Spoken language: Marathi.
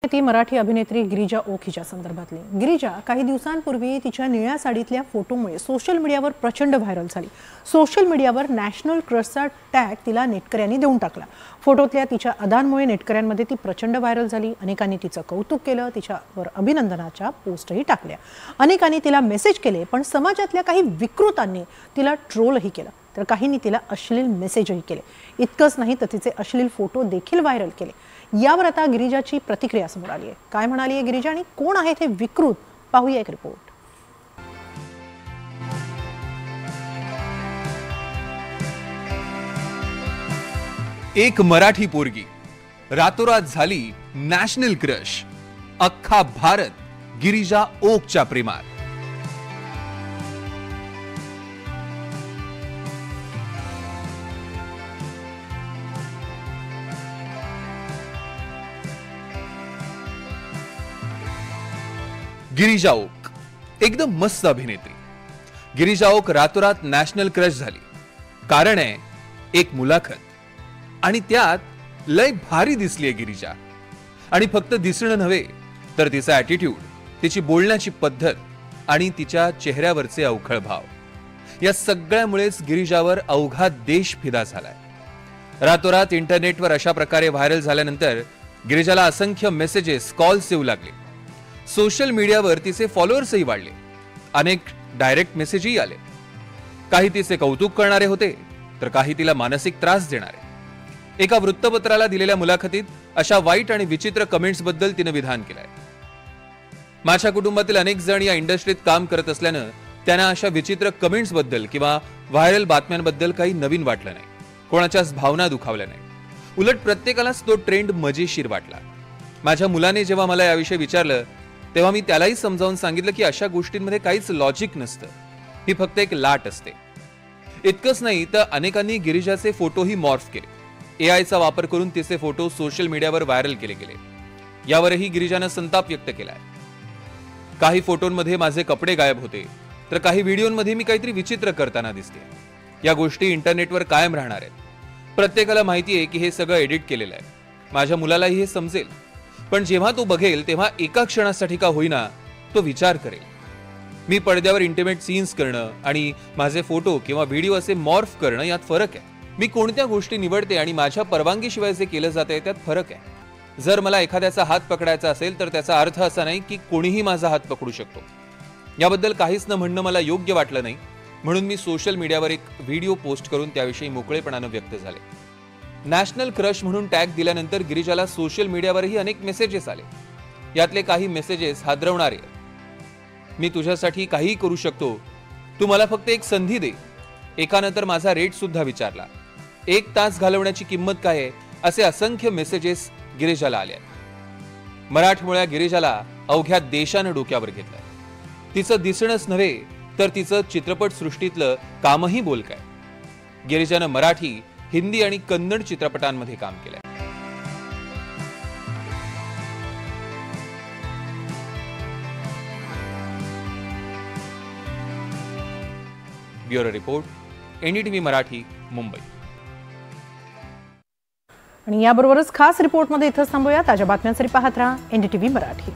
ती मराठी अभिनेत्री गिरिजा ओक हिच्या संदर्भातली। गिरिजा काही दिवसांपूर्वी तिच्या निळ्या साडीतल्या फोटोमुळे सोशल मीडियावर प्रचंड व्हायरल झाली। सोशल मीडियावर नॅशनल क्रशचा टॅग तिला नेटकऱ्यांनी देऊन टाकला। फोटोतल्या तिच्या अदांमुळे नेटकऱ्यांमध्ये ती प्रचंड व्हायरल झाली। अनेकांनी तिचं कौतुक केलं, तिच्यावर अभिनंदनाच्या पोस्टही टाकल्या। अनेकांनी तिला मेसेज केले, पण समाजातल्या काही विकृतांनी तिला ट्रोलही केलं, तर काहींनी तिला अश्लील मेसेजही केले। इतकंच नाही तर तिचे अश्लील फोटो देखील व्हायरल केले। यावर आता गिरिजाची प्रतिक्रिया समोर आली आहे। काय म्हणाली आहे गिरिजा आणि कोण आहेत हे विकृत, पाहूया एक रिपोर्ट। एक मराठी पोरगी रातोरात झाली नॅशनल क्रश। अख्खा भारत गिरिजा ओकच्या प्रेमात। गिरिजा ओक एकदम मस्त अभिनेत्री। गिरिजा ओक रातोरात नॅशनल क्रश झाली। कारण आहे एक मुलाखत आणि त्यात लय भारी दिसलीये गिरिजा। आणि फक्त दिसणं नव्हे तर तिचा ॲटिट्यूड, तिची बोलण्याची पद्धत आणि तिच्या चेहऱ्यावरचे अवखळ भाव, या सगळ्यामुळेच गिरिजावर अवघा देश फिदा झालाय। रातोरात इंटरनेटवर अशा प्रकारे व्हायरल झाल्यानंतर गिरिजाला असंख्य मेसेजेस, कॉल्स येऊ लागले। सोशल मीडियावर तिचे फॉलोअर्सही वाढले। अनेक डायरेक्ट मेसेजही आले। काही तिचे कौतुक करणारे होते, तर काही तिला मानसिक त्रास देणारे। एका वृत्तपत्राला दिलेल्या मुलाखतीत अशा वाईट आणि विचित्र कमेंट्स बद्दल तिने विधान केलंय। माझ्या कुटुंबातील अनेक जण या इंडस्ट्रीत काम करत असल्यानं त्यांना अशा विचित्र कमेंट्स बद्दल किंवा व्हायरल बातम्यांबद्दल काही नवीन वाटलं नाही, कोणाच्याच भावना दुखावल्या नाही। उलट प्रत्येकालाच तो ट्रेंड मजेशीर वाटला। माझ्या मुलाने जेव्हा मला याविषयी विचारलं तेव्हा मी त्यालाही समजावून सांगितलं की अशा गोष्टींमध्ये काहीच लॉजिक नसतं, ही फक्त एक लाट असते। इतकंच नाही तर अनेकांनी गिरिजाचे फोटोही मॉर्फ केले। एआयचा वापर करून तिचे फोटो सोशल मीडियावर व्हायरल केले गेले। यावरही गिरिजानं संताप व्यक्त केलाय। काही फोटोंमध्ये माझे कपडे गायब होते, तर काही व्हिडिओमध्ये मी काहीतरी विचित्र करताना दिसते। या गोष्टी इंटरनेटवर कायम राहणार आहेत। प्रत्येकाला माहिती आहे की हे सगळं एडिट केलेलं आहे। माझ्या मुलालाही हे समजेल, पण जेव्हा तो बघेल तेव्हा एका क्षणासाठी का होईना तो विचार करेल। मी पडद्यावर इंटिमेट सीन्स करणं आणि माझे फोटो किंवा व्हिडिओ असे मॉर्फ करणं यात फरक आहे। मी कोणत्या गोष्टी निवडते आणि माझ्या परवानगीशिवाय जे केलं जाते त्यात फरक आहे। जर मला एखाद्याचा हात पकडायचा असेल तर त्याचा अर्थ असा नाही की कोणीही माझा हात पकडू शकतो। याबद्दल काहीच न म्हणणं मला योग्य वाटलं नाही, म्हणून मी सोशल मीडियावर एक व्हिडिओ पोस्ट करून त्याविषयी मोकळेपणानं व्यक्त झाले। नॅशनल क्रश म्हणून टॅग दिल्यानंतर गिरिजाला सोशल मीडियावरही अनेक मेसेजेस आले। यातले काही मेसेजेस हादरवणारे। मी तुझ्यासाठी काहीही करू शकतो, तू मला फक्त एक संधी दे। एकानं तर माझा रेट सुद्धा विचारला। 1 तास घालवण्याची किंमत काय आहे, असे असंख्य मेसेजेस गिरिजाला आले। मराठमोळ्या गिरिजाला अवघ्या देशानं डोक्यावर घेतलं। तिचं दिसणंच नव्हे तर तिचं चित्रपट सृष्टीतलं कामही बोलकं आहे। गिरिजानं मराठी, हिंदी आणि कन्नड चित्रपटांमध्ये काम केलंय। Bureau report, NDTV Marathi, Mumbai. आणि याबरोबरच खास रिपोर्टमध्ये इथंच थांबूया। ताज्या बातम्यांसाठी पाहत राहा एनडीटीव्ही मराठी।